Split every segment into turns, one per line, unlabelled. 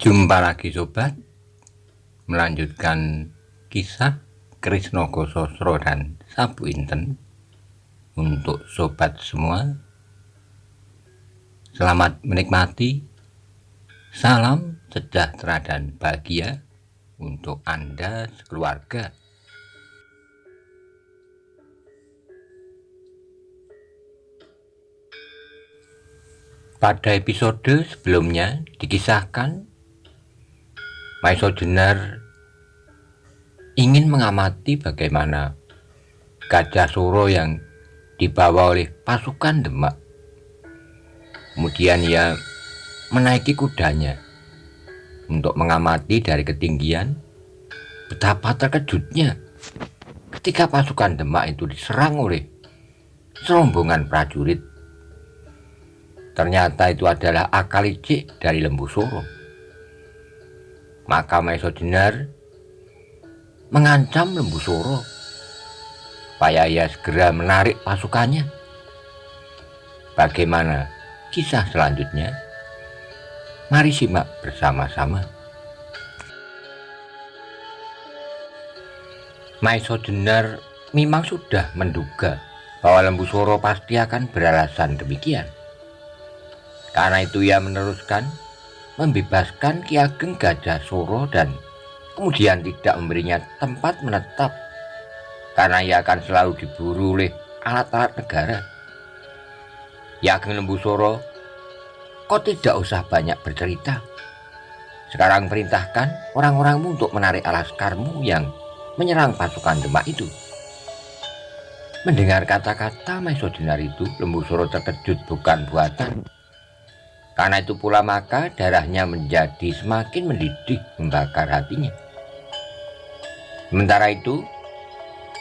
Jumpa lagi sobat, melanjutkan kisah Krisnogo Sosro dan Sabu Inten. Untuk sobat semua, selamat menikmati. Salam sejahtera dan bahagia untuk Anda sekeluarga. Pada episode sebelumnya dikisahkan Maiso Jenar ingin mengamati bagaimana Gajah Suro yang dibawa oleh pasukan Demak. Kemudian ia menaiki kudanya untuk mengamati dari ketinggian. Betapa terkejutnya ketika pasukan Demak itu diserang oleh serombongan prajurit. Ternyata itu adalah akal licik dari Lembu Soro. Maka Maiso Jenar mengancam Lembu Soro supaya ia segera menarik pasukannya. Bagaimana kisah selanjutnya? Mari simak bersama-sama. Maiso Jenar memang sudah menduga bahwa Lembu Soro pasti akan beralasan demikian. Karena itu ia meneruskan membebaskan Ki Ageng Gajah Suro dan kemudian tidak memberinya tempat menetap karena ia akan selalu diburu oleh alat-alat negara. Ki Ageng Lembu Soro, kau tidak usah banyak bercerita. Sekarang perintahkan orang-orangmu untuk menarik alaskarmu yang menyerang pasukan Demak itu. Mendengar kata-kata Maiso Jenar itu, Lembu Soro terkejut bukan buatan. Karena itu pula maka darahnya menjadi semakin mendidih membakar hatinya. Sementara itu,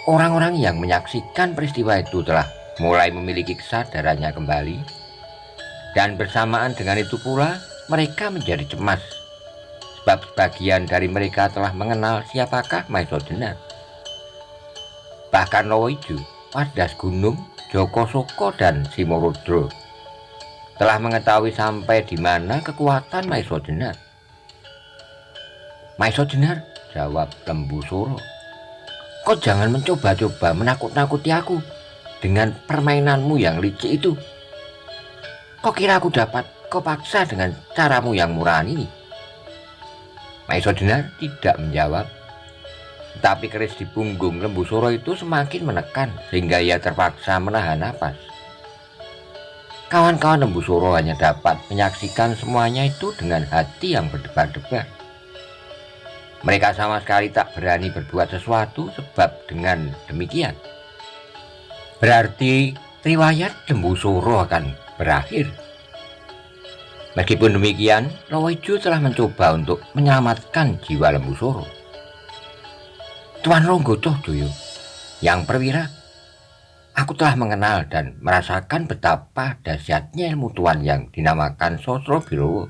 orang-orang yang menyaksikan peristiwa itu telah mulai memiliki kesadarannya kembali. Dan bersamaan dengan itu pula mereka menjadi cemas. Sebab sebagian dari mereka telah mengenal siapakah Maiso Jenar. Bahkan Lowoijo, Wadas Gunung, Joko Soko dan Simorodro telah mengetahui sampai di mana kekuatan Maiso Jenar. Maiso Jenar, jawab Lembu Soro, kau jangan mencoba-coba menakut-nakuti aku dengan permainanmu yang licik itu. Kau kira aku dapat kau paksa dengan caramu yang murahan ini? Maiso Jenar tidak menjawab, tetapi keris di punggung Lembu Soro itu semakin menekan sehingga ia terpaksa menahan napas. Kawan-kawan Lembu Soro hanya dapat menyaksikan semuanya itu dengan hati yang berdebar-debar. Mereka sama sekali tak berani berbuat sesuatu sebab dengan demikian berarti riwayat Lembu Soro akan berakhir. Meskipun demikian, Lowoijo telah mencoba untuk menyelamatkan jiwa Lembu Soro. Tuan Ronggo Cahjoyo, yang perwira, aku telah mengenal dan merasakan betapa dahsyatnya ilmu Tuan yang dinamakan Sosro Birowo.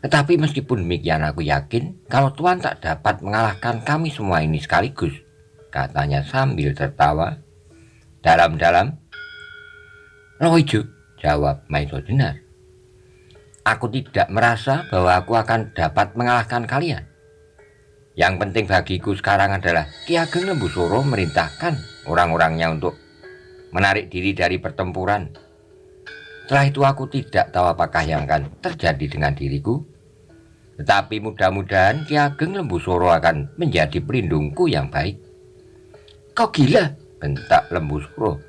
Tetapi meskipun demikian aku yakin kalau Tuan tak dapat mengalahkan kami semua ini sekaligus, katanya sambil tertawa dalam-dalam. Lowoijo, jawab Maiso Jenar, aku tidak merasa bahwa aku akan dapat mengalahkan kalian. Yang penting bagiku sekarang adalah Ki Ageng Lembu Soro merintahkan orang-orangnya untuk menarik diri dari pertempuran. Setelah itu aku tidak tahu apakah yang akan terjadi dengan diriku. Tetapi mudah-mudahan Ki Ageng Lembu Soro akan menjadi pelindungku yang baik. Kau gila, bentak Lembu Soro.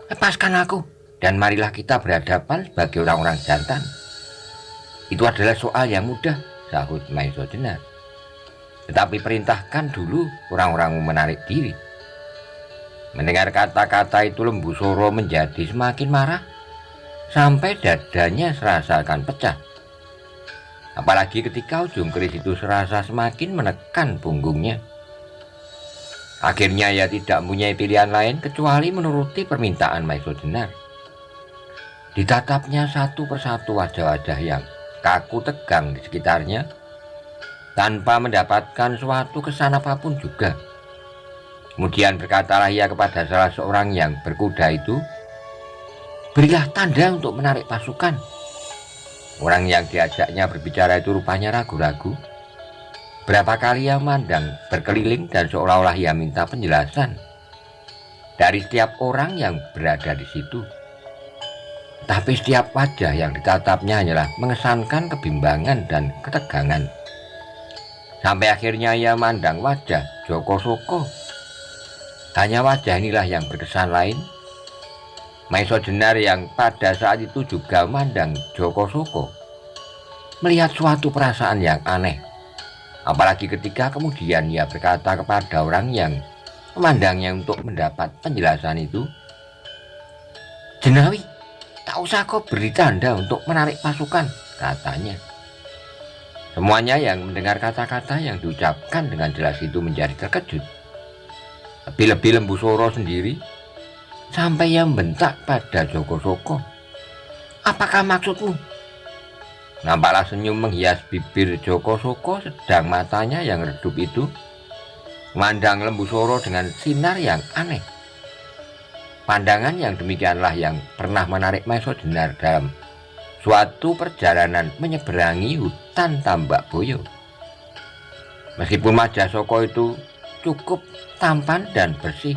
Lepaskan aku dan marilah kita berhadapan sebagai orang-orang jantan. Itu adalah soal yang mudah, sahut Maiso Jenar. Tetapi perintahkan dulu orang-orangmu menarik diri. Mendengar kata-kata itu Lembu Soro menjadi semakin marah sampai dadanya serasa akan pecah. Apalagi ketika ujung keris itu serasa semakin menekan punggungnya. Akhirnya ia tidak mempunyai pilihan lain kecuali menuruti permintaan Maiso Jenar. Ditatapnya satu persatu wajah-wajah yang kaku tegang di sekitarnya tanpa mendapatkan suatu kesan apapun juga. Kemudian berkatalah ia kepada salah seorang yang berkuda itu, berilah tanda untuk menarik pasukan. Orang yang diajaknya berbicara itu rupanya ragu-ragu. Berapa kali ia memandang berkeliling dan seolah-olah ia minta penjelasan dari setiap orang yang berada di situ. Tapi setiap wajah yang ditatapnya hanyalah mengesankan kebimbangan dan ketegangan. Sampai akhirnya ia memandang wajah Joko Soko. Hanya wajah inilah yang berkesan lain. Maiso Jenar yang pada saat itu juga memandang Joko Soko melihat suatu perasaan yang aneh. Apalagi ketika kemudian ia berkata kepada orang yang memandangnya untuk mendapat penjelasan itu, "Jenawi, tak usah kau beri tanda untuk menarik pasukan," katanya. Semuanya yang mendengar kata-kata yang diucapkan dengan jelas itu menjadi terkejut. Lebih-lebih Lembu Soro sendiri sampai ia membentak pada Joko Soko, "Apakah maksudmu?" Nampaklah senyum menghias bibir Joko Soko, sedang matanya yang redup itu memandang Lembu Soro dengan sinar yang aneh. Pandangan yang demikianlah yang pernah menarik Maiso Jenar dalam suatu perjalanan menyeberangi hutan Tambak Boyo. Meskipun wajah Soko itu cukup tampan dan bersih,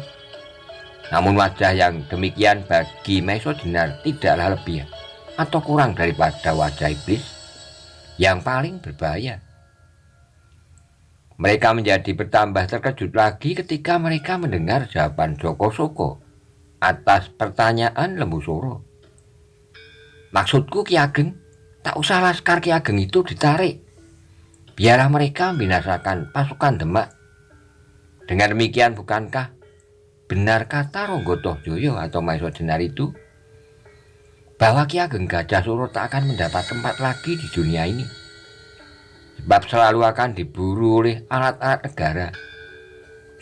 namun wajah yang demikian bagi Maiso Jenar tidaklah lebih atau kurang daripada wajah iblis yang paling berbahaya. Mereka menjadi bertambah terkejut lagi ketika mereka mendengar jawaban Joko Soko atas pertanyaan Lembu Soro. "Maksudku Ki Ageng, tak usah laskar Ki Ageng itu ditarik. Biarlah mereka membinasakan pasukan Demak. Dengan demikian bukankah benar kata Ronggo Tohjoyo atau Maiso Jenar itu bahwa Ki Ageng Gajah Suro tak akan mendapat tempat lagi di dunia ini, sebab selalu akan diburu oleh alat-alat negara.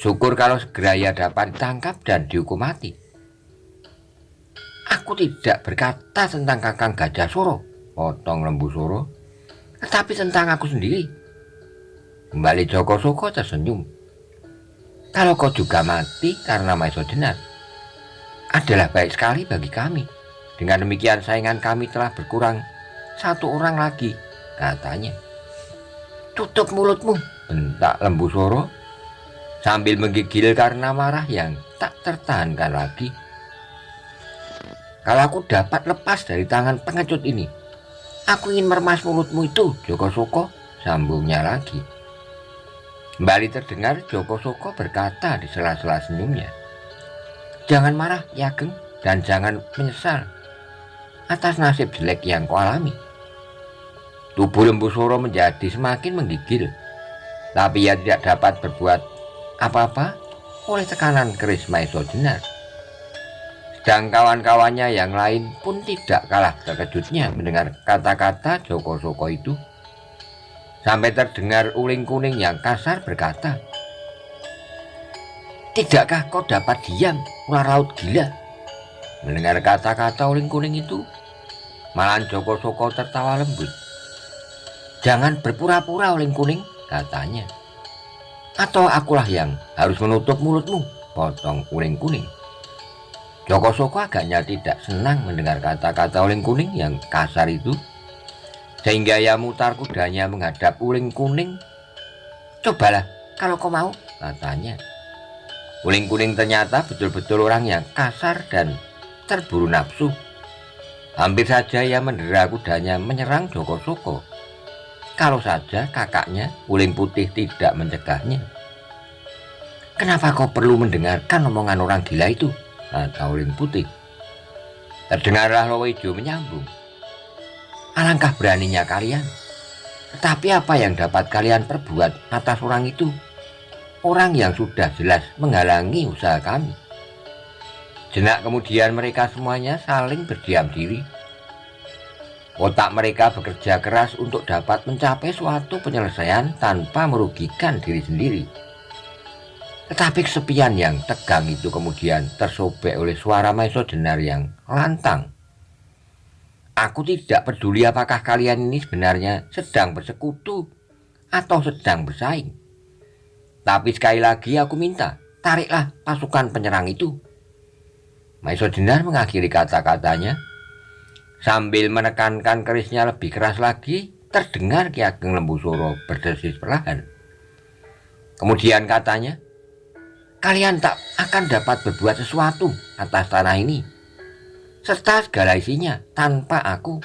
Syukur kalau segera ia dapat ditangkap dan dihukum mati." "Aku tidak berkata tentang Kakang Gajah Suro," potong Lembu Soro, "tetapi tentang aku sendiri." Kembali Joko Soko tersenyum. "Kalau kau juga mati karena Maiso Jenar, adalah baik sekali bagi kami. Dengan demikian saingan kami telah berkurang satu orang lagi," katanya. "Tutup mulutmu," bentak Lembu Soro sambil menggigil karena marah yang tak tertahankan lagi. "Kalau aku dapat lepas dari tangan pengecut ini, aku ingin meremas mulutmu itu, Joko Soko," sambungnya lagi. Kembali terdengar Joko Soko berkata di sela-sela senyumnya, "Jangan marah, Ki Ageng, dan jangan menyesal atas nasib jelek yang kau alami." Tubuh Lembu Soro menjadi semakin menggigil, tapi ia tidak dapat berbuat apa-apa oleh tekanan keris Maiso Jenar. Sedang kawan-kawannya yang lain pun tidak kalah terkejutnya mendengar kata-kata Joko Soko itu. Sampai terdengar Uling Kuning yang kasar berkata, "Tidakkah kau dapat diam, ular laut gila?" Mendengar kata-kata Uling Kuning itu, malahan Joko Soko tertawa lembut. "Jangan berpura-pura, Uling Kuning," katanya. "Atau akulah yang harus menutup mulutmu," potong Uling Kuning. Joko Soko agaknya tidak senang mendengar kata-kata Uling Kuning yang kasar itu, sehingga ia mutar kudanya menghadap Uling Kuning. "Cobalah kalau kau mau," katanya. Uling Kuning ternyata betul-betul orang yang kasar dan terburu nafsu. Hampir saja ia mendera kudanya menyerang Joko Soko, kalau saja kakaknya Uling Putih tidak mencegahnya. "Kenapa kau perlu mendengarkan omongan orang gila itu?" kata Uling Putih. Terdengarlah Lowo Ijo menyambung, "Alangkah beraninya kalian. Tetapi apa yang dapat kalian perbuat atas orang itu? Orang yang sudah jelas menghalangi usaha kami." Jenak kemudian mereka semuanya saling berdiam diri. Otak mereka bekerja keras untuk dapat mencapai suatu penyelesaian tanpa merugikan diri sendiri. Tetapi kesepian yang tegang itu kemudian tersobek oleh suara Maiso Jenar yang lantang. "Aku tidak peduli apakah kalian ini sebenarnya sedang bersekutu atau sedang bersaing. Tapi sekali lagi aku minta, tariklah pasukan penyerang itu." Maiso Jenar mengakhiri kata-katanya Sambil menekankan kerisnya lebih keras lagi, terdengar Ki Ageng Lembusura berdesis perlahan. Kemudian katanya, "Kalian tak akan dapat berbuat sesuatu atas tanah ini, serta segala isinya tanpa aku.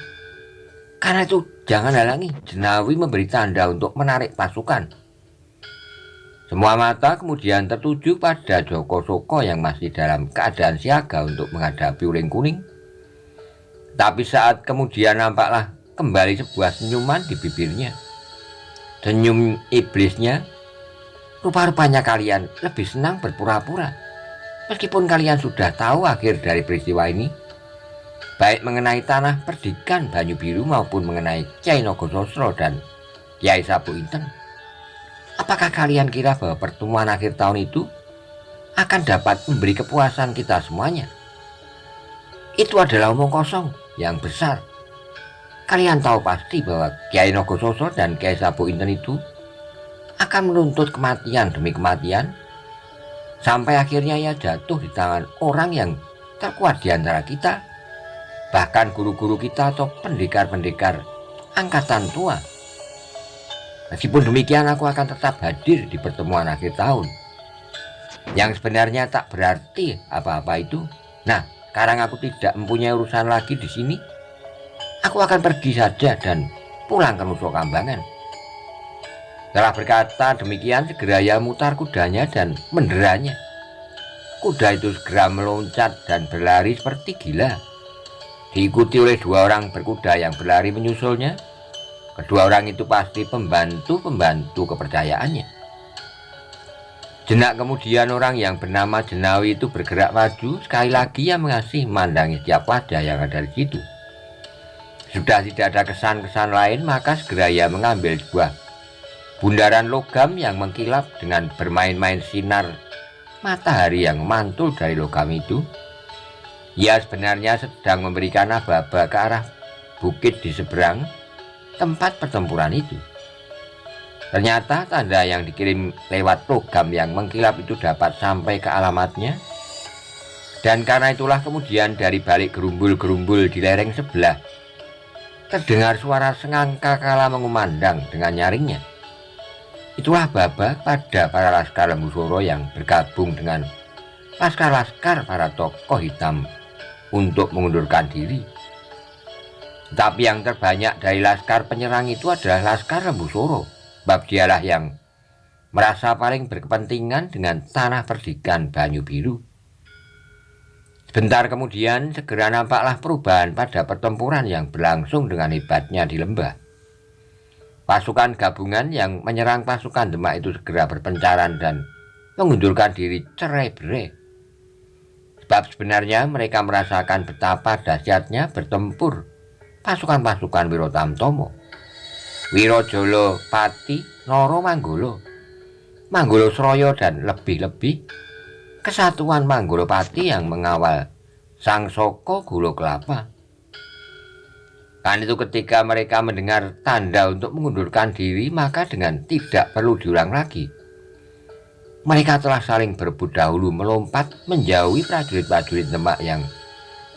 Karena itu jangan halangi Jenawi memberi tanda untuk menarik pasukan." Semua mata kemudian tertuju pada Joko Soko yang masih dalam keadaan siaga untuk menghadapi Uling Kuning. Tapi saat kemudian nampaklah kembali sebuah senyuman di bibirnya. Senyum iblisnya. "Rupa-rupanya kalian lebih senang berpura-pura. Meskipun kalian sudah tahu akhir dari peristiwa ini, baik mengenai tanah perdikan Banyu Biru maupun mengenai Kyai Nogososro dan Kyai Sapu Inten. Apakah kalian kira bahwa pertemuan akhir tahun itu akan dapat memberi kepuasan kita semuanya? Itu adalah omong kosong yang besar. Kalian tahu pasti bahwa Kyai Nogososro dan Kyai Sapu Inten itu akan menuntut kematian demi kematian, sampai akhirnya ia jatuh di tangan orang yang terkuat di antara kita, bahkan guru-guru kita atau pendekar-pendekar angkatan tua. Meskipun demikian, aku akan tetap hadir di pertemuan akhir tahun, yang sebenarnya tak berarti apa-apa itu. Nah, sekarang aku tidak mempunyai urusan lagi di sini. Aku akan pergi saja dan pulang ke Nusa Kambangan." Setelah berkata demikian, segera ia mutar kudanya dan menderanya. Kuda itu segera meloncat dan berlari seperti gila, diikuti oleh 2 orang berkuda yang berlari menyusulnya. Kedua orang itu pasti pembantu-pembantu kepercayaannya. Jenak kemudian orang yang bernama Jenawi itu bergerak maju. Sekali lagi ia mengasih memandangi setiap wajah yang ada di situ. Sudah tidak ada kesan-kesan lain, maka segera ia mengambil sebuah bundaran logam yang mengkilap dengan bermain-main sinar matahari yang mantul dari logam itu. Ia sebenarnya sedang memberikan aba-aba ke arah bukit di seberang tempat pertempuran itu. Ternyata tanda yang dikirim lewat logam yang mengkilap itu dapat sampai ke alamatnya. Dan karena itulah kemudian dari balik gerumbul-gerumbul di lereng sebelah terdengar suara sengangka kala mengumandang dengan nyaringnya. Itulah aba-aba pada para laskar Lembusura yang bergabung dengan laskar-laskar para tokoh hitam untuk mengundurkan diri. Tetapi yang terbanyak dari laskar penyerang itu adalah laskar Lembusura, sebab dialah yang merasa paling berkepentingan dengan tanah perdikan Banyu Biru. Sebentar kemudian segera nampaklah perubahan pada pertempuran yang berlangsung dengan hebatnya di lembah. Pasukan gabungan yang menyerang pasukan Demak itu segera berpencaran dan mengundurkan diri cerai-berai. Sebab sebenarnya mereka merasakan betapa dahsyatnya bertempur pasukan-pasukan Wiro Tamtomo, Wiro Jolo Pati, Noro Manggolo, Manggolo Sroyo, dan lebih-lebih kesatuan Manggolo Pati yang mengawal Sang Soko Gulo Kelapa. Kan itu ketika mereka mendengar tanda untuk mengundurkan diri, maka dengan tidak perlu diulang lagi, mereka telah saling berebut dahulu melompat menjauhi prajurit-prajurit Demak yang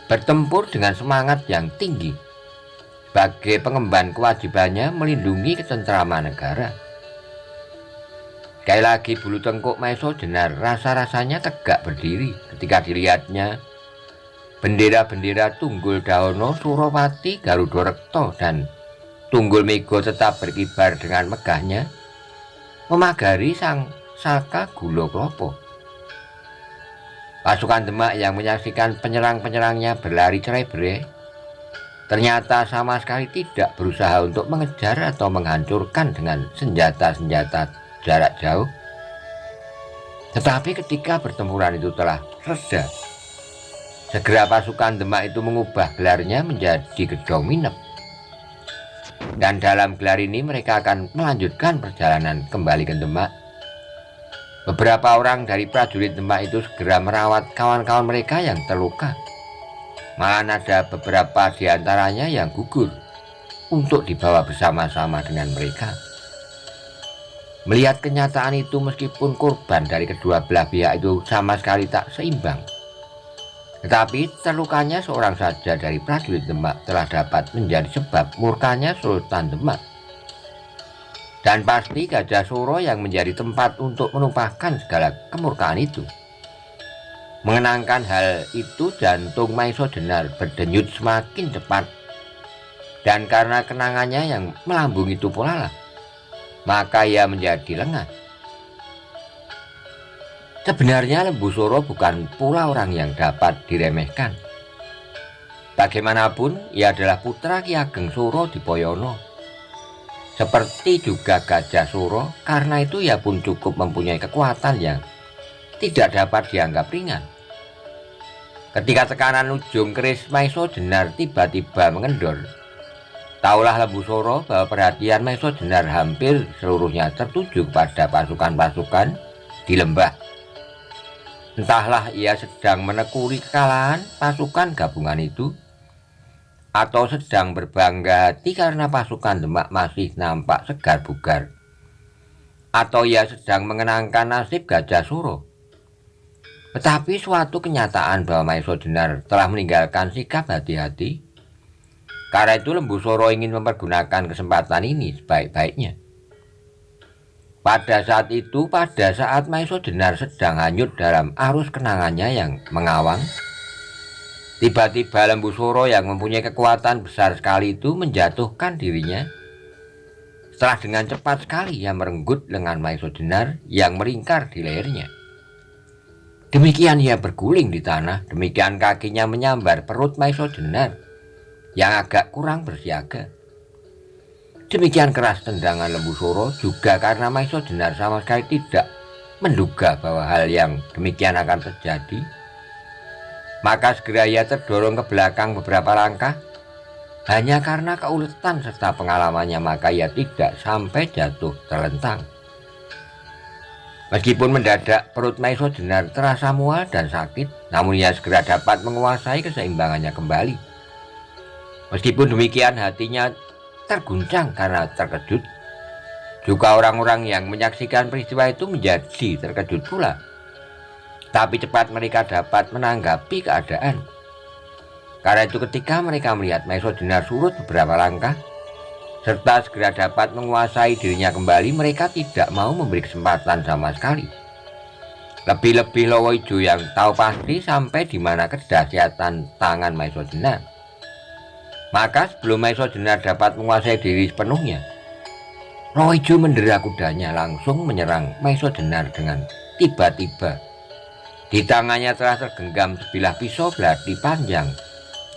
bertempur dengan semangat yang tinggi sebagai pengemban kewajibannya melindungi ketentraman negara. Sekali lagi bulu tengkuk Maeso Jenar rasa-rasanya tegak berdiri ketika dilihatnya bendera-bendera Tunggul Daono, Suropati, Garuda Rekto, dan Tunggul Mego tetap berkibar dengan megahnya memagari Sang Saka Gulo Klopo. Pasukan Demak yang menyaksikan penyerang-penyerangnya berlari cerai-berai ternyata sama sekali tidak berusaha untuk mengejar atau menghancurkan dengan senjata-senjata jarak jauh. Tetapi ketika pertempuran itu telah reda, segera pasukan Demak itu mengubah gelarnya menjadi Gedong Minep. Dan dalam gelar ini mereka akan melanjutkan perjalanan kembali ke Demak. Beberapa orang dari prajurit Demak itu segera merawat kawan-kawan mereka yang terluka. Malah ada beberapa di antaranya yang gugur untuk dibawa bersama-sama dengan mereka. Melihat kenyataan itu, meskipun korban dari kedua belah pihak itu sama sekali tak seimbang, Tetapi terlukanya seorang saja dari prajurit Demak telah dapat menjadi sebab murkanya Sultan Demak. Dan pasti Gajah Suro yang menjadi tempat untuk menumpahkan segala kemurkaan itu. Mengenangkan hal itu, jantung Maiso Jenar berdenyut semakin cepat. Dan karena kenangannya yang melambung itu pula lah, maka ia menjadi lengah. Sebenarnya Lembu Suro bukan pula orang yang dapat diremehkan. Bagaimanapun, ia adalah putra Ki Ageng Suro Dipoyono. Seperti juga Gajah Suro, karena itu ia pun cukup mempunyai kekuatan yang tidak dapat dianggap ringan. Ketika tekanan ujung keris Maiso Jenar tiba-tiba mengendor, taulah Lembu Suro bahwa perhatian Maiso Jenar hampir seluruhnya tertuju kepada pasukan-pasukan di lembah. Entahlah ia sedang menekuni kekalahan pasukan gabungan itu, atau sedang berbangga hati karena pasukan Demak masih nampak segar bugar, atau ia sedang mengenangkan nasib Gajah Suro. Tetapi suatu kenyataan bahwa Maiso Jenar telah meninggalkan sikap hati-hati. Karena itu Lembu Suro ingin mempergunakan kesempatan ini sebaik-baiknya. Pada saat itu, pada saat Maiso Jenar sedang hanyut dalam arus kenangannya yang mengawang, tiba-tiba Lembu Suro yang mempunyai kekuatan besar sekali itu menjatuhkan dirinya. Setelah dengan cepat sekali ia merenggut lengan Maiso Jenar yang meringkar di lehernya. Demikian ia berguling di tanah, demikian kakinya menyambar perut Maiso Jenar yang agak kurang bersiaga. Demikian keras tendangan Lembu Suro juga karena Maiso Jenar sama sekali tidak menduga bahwa hal yang demikian akan terjadi. Maka segera ia terdorong ke belakang beberapa langkah. Hanya karena keuletan serta pengalamannya maka ia tidak sampai jatuh terlentang. Meskipun mendadak perut Maiso Jenar terasa mual dan sakit, namun ia segera dapat menguasai keseimbangannya kembali. Meskipun demikian hatinya terguncang karena terkejut. Juga orang-orang yang menyaksikan peristiwa itu menjadi terkejut pula. Tapi cepat mereka dapat menanggapi keadaan. Karena itu ketika mereka melihat Maiso Jenar surut beberapa langkah, serta segera dapat menguasai dirinya kembali, mereka tidak mau memberi kesempatan sama sekali. Lebih-lebih Lowo Ijo yang tahu pasti sampai di mana kedahsyatan tangan Maiso Jenar. Maka sebelum Maiso Jenar dapat menguasai diri sepenuhnya, Lowo Ijo mendera kudanya langsung menyerang Maiso Jenar dengan tiba-tiba. Di tangannya telah tergenggam sebilah pisau belati panjang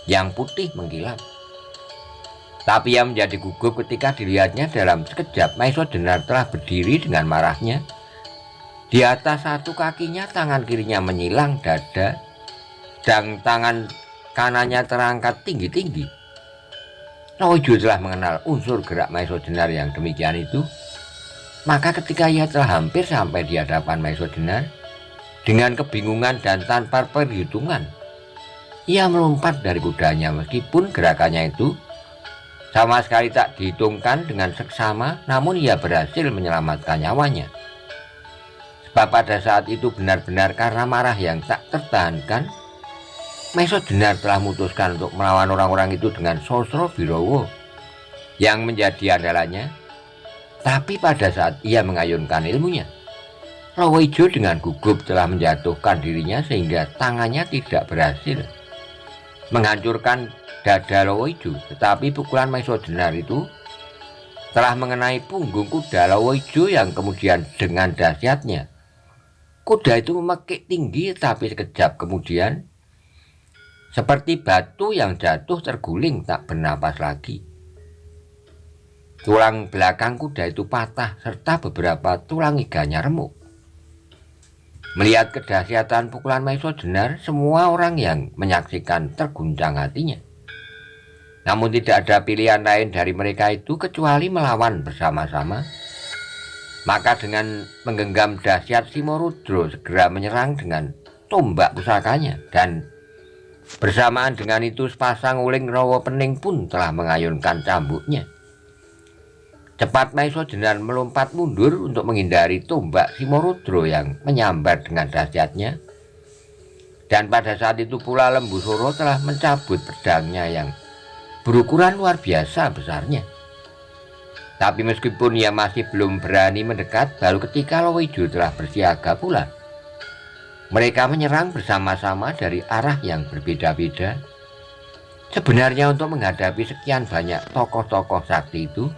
yang putih mengkilap. Tapi ia menjadi gugup ketika dilihatnya dalam sekejap Maiso Jenar telah berdiri dengan marahnya. Di atas satu kakinya tangan kirinya menyilang dada dan tangan kanannya terangkat tinggi-tinggi. Lowo Ijo telah mengenal unsur gerak Maiso Jenar yang demikian itu. Maka ketika ia telah hampir sampai di hadapan Maiso Jenar, dengan kebingungan dan tanpa perhitungan, ia melompat dari kudanya meskipun gerakannya itu sama sekali tak dihitungkan dengan seksama, namun ia berhasil menyelamatkan nyawanya. Sebab pada saat itu benar-benar karena marah yang tak tertahankan, Maiso Jenar telah memutuskan untuk melawan orang-orang itu dengan Sosro Birowo yang menjadi andalannya. Tapi pada saat ia mengayunkan ilmunya, Lowo Ijo dengan gugup telah menjatuhkan dirinya sehingga tangannya tidak berhasil menghancurkan dada Lowo Ijo, tetapi pukulan Maiso Jenar itu telah mengenai punggung kuda Lowo Ijo yang kemudian dengan dahsyatnya kuda itu memekik tinggi, tapi sekejap kemudian seperti batu yang jatuh terguling tak bernapas lagi. Tulang belakang kuda itu patah serta beberapa tulang iganya remuk. Melihat kedahsyatan pukulan Maiso Jenar, semua orang yang menyaksikan terguncang hatinya. Namun tidak ada pilihan lain dari mereka itu kecuali melawan bersama-sama. Maka dengan menggenggam dahsyat Simorudro segera menyerang dengan tombak pusakanya, dan bersamaan dengan itu sepasang uling Rawa Pening pun telah mengayunkan cambuknya. Cepat Maiso Jenar melompat mundur untuk menghindari tombak Simorudro yang menyambar dengan dahsyatnya. Dan pada saat itu pula Lembu Soro telah mencabut pedangnya yang berukuran luar biasa besarnya. Tapi meskipun ia masih belum berani mendekat, baru ketika Lowijo telah bersiaga pula. Mereka menyerang bersama-sama dari arah yang berbeda-beda. Sebenarnya untuk menghadapi sekian banyak tokoh-tokoh sakti itu,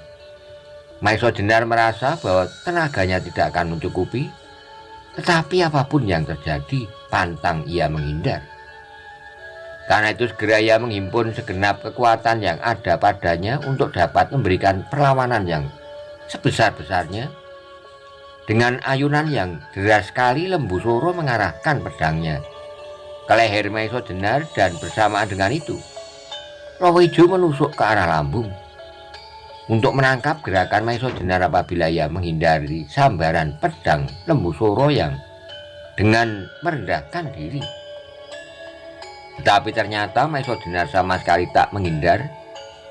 Maesha Jenar merasa bahwa tenaganya tidak akan mencukupi. Tetapi apapun yang terjadi, pantang ia menghindar. Karena itu segera ia menghimpun segenap kekuatan yang ada padanya untuk dapat memberikan perlawanan yang sebesar-besarnya. Dengan ayunan yang deras sekali, Lembu Soro mengarahkan pedangnya ke leher Maesha Jenar, dan bersamaan dengan itu Lowijo menusuk ke arah lambung untuk menangkap gerakan Maesha Jenar apabila ia menghindari sambaran pedang Lembu Soro yang dengan merendahkan diri. Tetapi ternyata Maesha Jenar sama sekali tak menghindar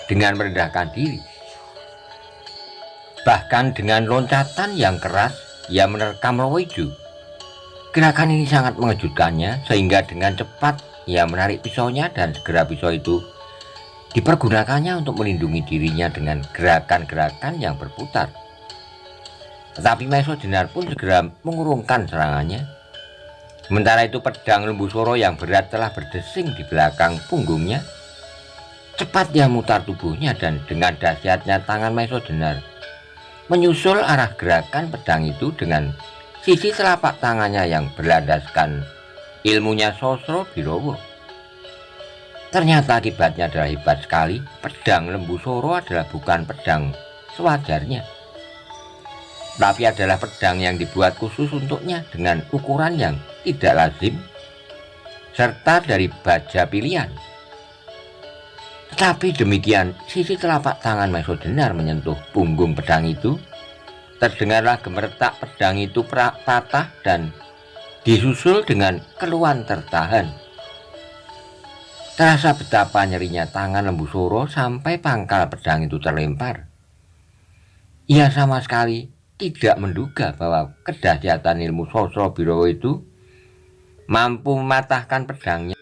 dengan merendahkan diri. Bahkan dengan loncatan yang keras, ia menerkam Lowijo. Gerakan ini sangat mengejutkannya, sehingga dengan cepat ia menarik pisaunya dan segera pisau itu dipergunakannya untuk melindungi dirinya dengan gerakan-gerakan yang berputar. Tetapi Maesha Jenar pun segera mengurungkan serangannya. Sementara itu pedang Lembu Soro yang berat telah berdesing di belakang punggungnya. Cepat dia mutar tubuhnya, dan dengan dahsyatnya tangan Maesha Jenar menyusul arah gerakan pedang itu dengan sisi telapak tangannya yang berlandaskan ilmunya Sosro Birowo. Ternyata akibatnya adalah hebat sekali. Pedang Lembu Soro adalah bukan pedang sewajarnya, tapi adalah pedang yang dibuat khusus untuknya dengan ukuran yang tidak lazim serta dari baja pilihan. Tetapi demikian, sisi telapak tangan Maesha Jenar menyentuh punggung pedang itu, terdengarlah gemertak pedang itu patah dan disusul dengan keluhan tertahan. Terasa betapa nyerinya tangan Lembu Soro sampai pangkal pedang itu terlempar. Ia sama sekali tidak menduga bahwa kedahsyatan ilmu Sosro Birowo itu mampu mematahkan pedangnya.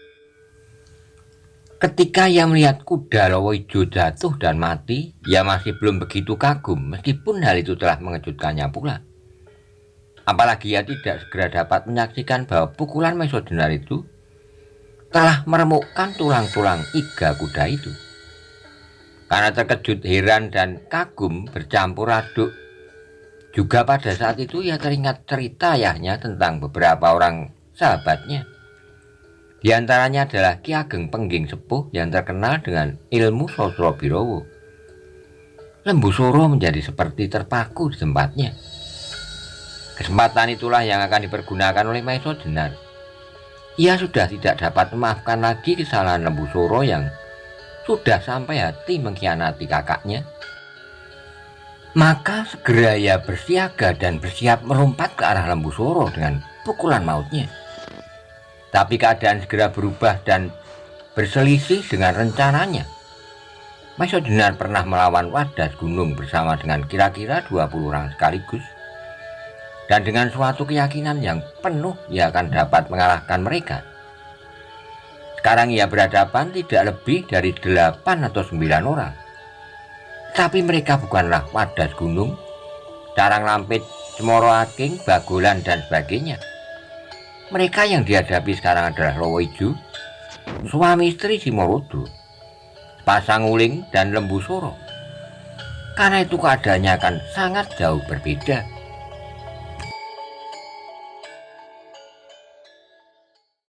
Ketika ia melihat kuda Lowijo jatuh dan mati, ia masih belum begitu kagum, meskipun hal itu telah mengejutkannya pula. Apalagi ia tidak segera dapat menyaksikan bahwa pukulan Maesha Jenar itu telah meremukkan tulang-tulang iga kuda itu. Karena terkejut, heran, dan kagum bercampur aduk, juga pada saat itu ia teringat cerita ayahnya tentang beberapa orang sahabatnya. Di antaranya adalah Ki Ageng Pengging Sepuh yang terkenal dengan ilmu Sosro Birowo. Lembu Soro menjadi seperti terpaku di tempatnya. Kesempatan itulah yang akan dipergunakan oleh Maesha Jenar. Ia sudah tidak dapat memaafkan lagi kesalahan Lembu Soro yang sudah sampai hati mengkhianati kakaknya. Maka segera ia bersiaga dan bersiap melompat ke arah Lembu Soro dengan pukulan mautnya. Tapi keadaan segera berubah dan berselisih dengan rencananya. Maesha Jenar pernah melawan Wadas Gunung bersama dengan kira-kira 20 orang sekaligus. Dan dengan suatu keyakinan yang penuh ia akan dapat mengalahkan mereka. Sekarang ia berhadapan tidak lebih dari 8 atau 9 orang. Tapi mereka bukanlah Wadas Gunung, Carang Lampit, Cemoro Aking, Bagolan, dan sebagainya. Mereka yang dihadapi sekarang adalah Lowijo, suami istri Simorudro, Pasang Uling, dan Lembu Soro. Karena itu keadaannya akan sangat jauh berbeda.